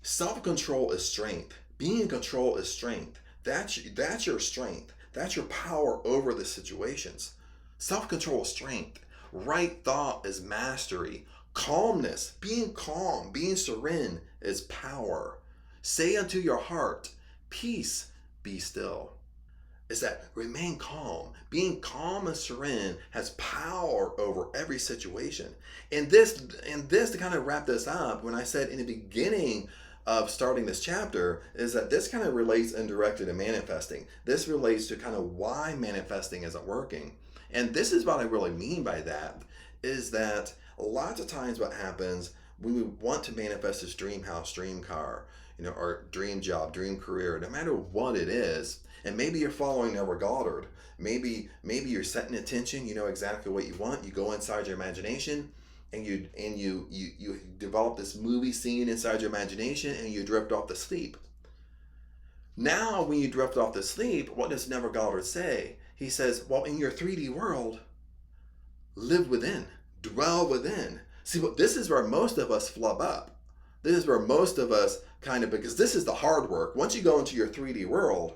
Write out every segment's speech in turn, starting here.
Self-control is strength. Being in control is strength. That's your strength. That's your power over the situations. Self-control is strength. Right thought is mastery. Calmness, being calm, being serene is power. Say unto your heart, peace, be still. Is that remain calm. Being calm and serene has power over every situation. And this to kind of wrap this up, when I said in the beginning of starting this chapter, is that this kind of relates indirectly to manifesting. This relates to kind of why manifesting isn't working. And this is what I really mean by that, is that lots of times what happens when we want to manifest this dream house, dream car, our dream job, dream career, no matter what it is, and maybe you're following Neville Goddard. Maybe you're setting attention. You know exactly what you want. You go inside your imagination, and you develop this movie scene inside your imagination, and you drift off to sleep. Now, when you drift off to sleep, what does Neville Goddard say? He says, well, in your 3D world, live within, dwell within. See, this is where most of us flub up. This is where most of us because this is the hard work. Once you go into your 3D world,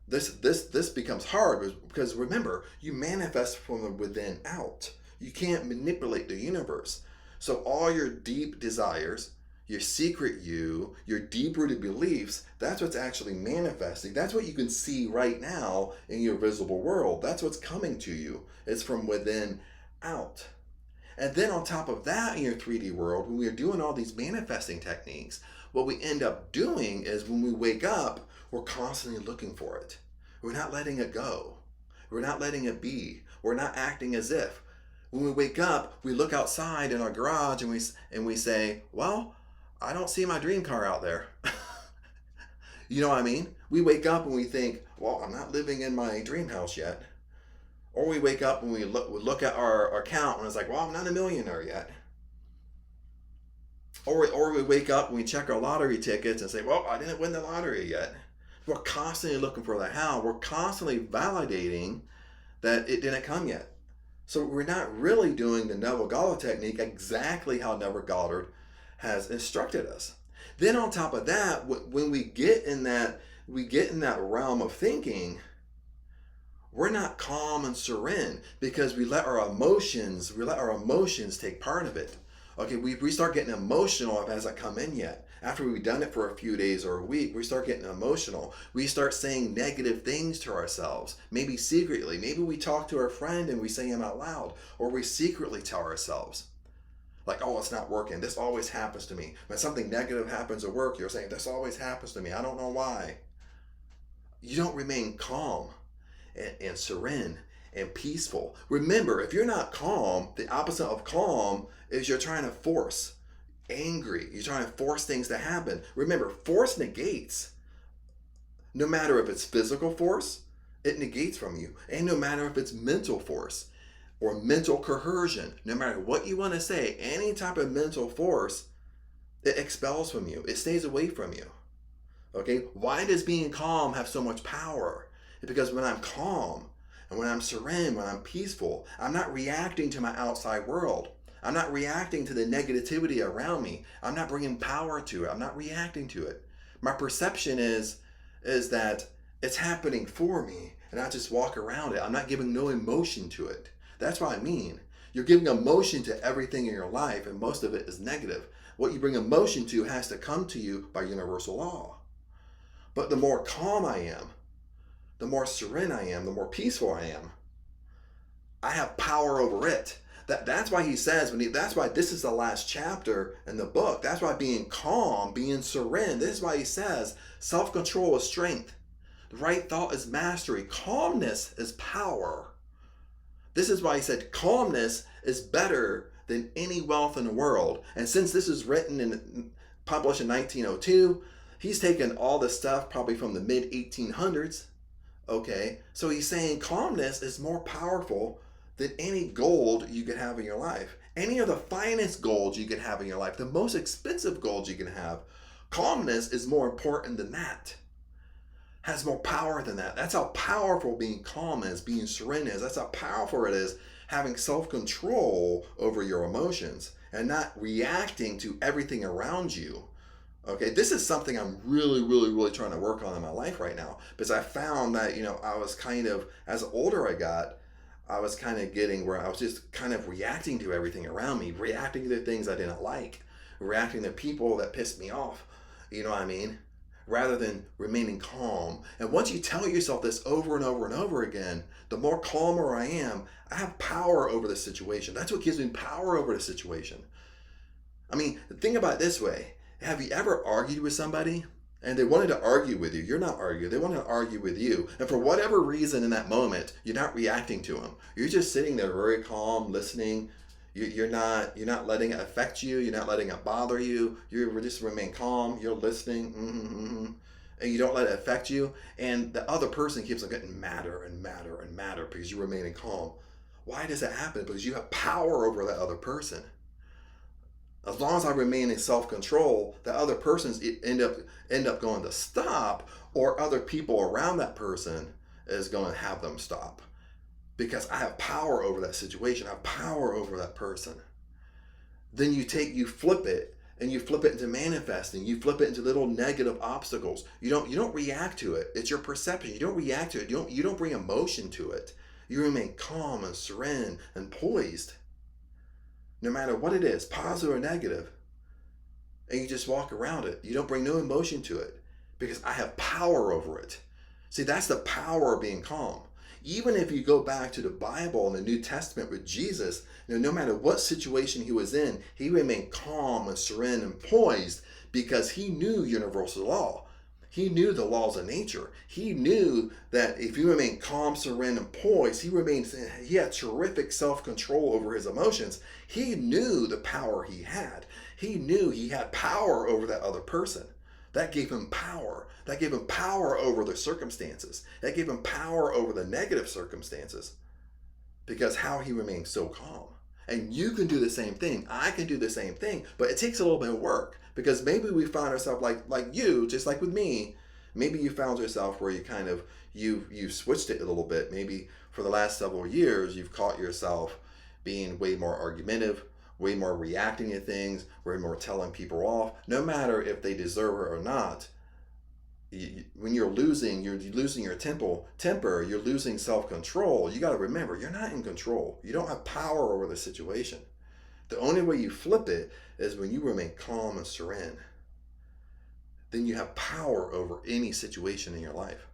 this becomes hard, because remember, you manifest from within out. You can't manipulate the universe. So all your deep desires, your secret you, your deep-rooted beliefs, that's what's actually manifesting. That's what you can see right now in your visible world. That's what's coming to you. It's from within out. And then on top of that, in your 3D world, when we're doing all these manifesting techniques, what we end up doing is when we wake up, we're constantly looking for it. We're not letting it go. We're not letting it be. We're not acting as if. When we wake up, we look outside in our garage and we say, well, I don't see my dream car out there. You know what I mean? We wake up and we think, well, I'm not living in my dream house yet. Or we wake up and we look at our account and it's like, well, I'm not a millionaire yet. Or we wake up and we check our lottery tickets and say, well, I didn't win the lottery yet. We're constantly looking for the how. We're constantly validating that it didn't come yet. So we're not really doing the Neville Goddard technique exactly how Neville Goddard has instructed us. Then on top of that, when we get in that realm of thinking, we're not calm and serene because we let our emotions take part of it. Okay, we start getting emotional if it hasn't come in yet. After we've done it for a few days or a week, we start getting emotional. We start saying negative things to ourselves, maybe secretly. Maybe we talk to our friend and we say them out loud, or we secretly tell ourselves, like, oh, it's not working. This always happens to me. When something negative happens at work, you're saying, this always happens to me. I don't know why. You don't remain calm and serene and peaceful. Remember, if you're not calm, the opposite of calm is you're trying to force. Angry. You're trying to force things to happen. Remember, force negates. No matter if it's physical force, it negates from you. And no matter if it's mental force or mental coercion, no matter what you want to say, any type of mental force, it expels from you. It stays away from you. Okay? Why does being calm have so much power? It's because when I'm calm and when I'm serene, when I'm peaceful, I'm not reacting to my outside world. I'm not reacting to the negativity around me. I'm not bringing power to it. I'm not reacting to it. My perception is that it's happening for me, and I just walk around it. I'm not giving no emotion to it. That's what I mean. You're giving emotion to everything in your life, and most of it is negative. What you bring emotion to has to come to you by universal law. But the more calm I am, the more serene I am, the more peaceful I am, I have power over it. That's why he says, that's why this is the last chapter in the book. That's why being calm, being serene, this is why he says self-control is strength. The right thought is mastery. Calmness is power. This is why he said calmness is better than any wealth in the world. And since this is written and published in 1902, he's taken all this stuff probably from the mid-1800s. Okay, so he's saying calmness is more powerful than any gold you could have in your life. Any of the finest gold you could have in your life, the most expensive gold you can have, calmness is more important than that. Has more power than that. That's how powerful being calm is, being serene is. That's how powerful it is having self-control over your emotions and not reacting to everything around you Okay, this is something I'm really, really, really trying to work on in my life right now because I found that, I was kind of, as older I got, I was kind of getting where I was just kind of reacting to everything around me, reacting to the things I didn't like, reacting to people that pissed me off. You know what I mean? Rather than remaining calm. And once you tell yourself this over and over and over again, the more calmer I am, I have power over the situation. That's what gives me power over the situation. I mean, think about it this way. Have you ever argued with somebody and they wanted to argue with you? You're not arguing. They want to argue with you. And for whatever reason in that moment, you're not reacting to them. You're just sitting there very calm, listening. You're not letting it affect you. You're not letting it bother you. You just remain calm. You're listening. And you don't let it affect you. And the other person keeps on getting madder and madder and madder because you're remaining calm. Why does that happen? Because you have power over that other person. As long as I remain in self-control, the other persons end up going to stop, or other people around that person is going to have them stop because I have power over that situation. I have power over that person. Then you flip it, and you flip it into manifesting. You flip it into little negative obstacles. You don't react to it. It's your perception. You don't react to it. You don't bring emotion to it. You remain calm and serene and poised, no matter what it is, positive or negative, and you just walk around it. You don't bring no emotion to it because I have power over it. See, that's the power of being calm. Even if you go back to the Bible and the New Testament with Jesus, no matter what situation he was in, he remained calm and serene and poised because he knew universal law. He knew the laws of nature. He knew that if you remain calm, serene, and poised, he had terrific self-control over his emotions. He knew the power he had. He knew he had power over that other person. That gave him power. That gave him power over the circumstances. That gave him power over the negative circumstances because how he remained so calm. And you can do the same thing. I can do the same thing, but it takes a little bit of work because maybe we find ourselves like you, just like with me. Maybe you found yourself where you switched it a little bit. Maybe for the last several years, you've caught yourself being way more argumentative, way more reacting to things, way more telling people off, no matter if they deserve it or not. When you're losing your temper, you're losing self-control. You got to remember, you're not in control. You don't have power over the situation. The only way you flip it is when you remain calm and serene. Then you have power over any situation in your life.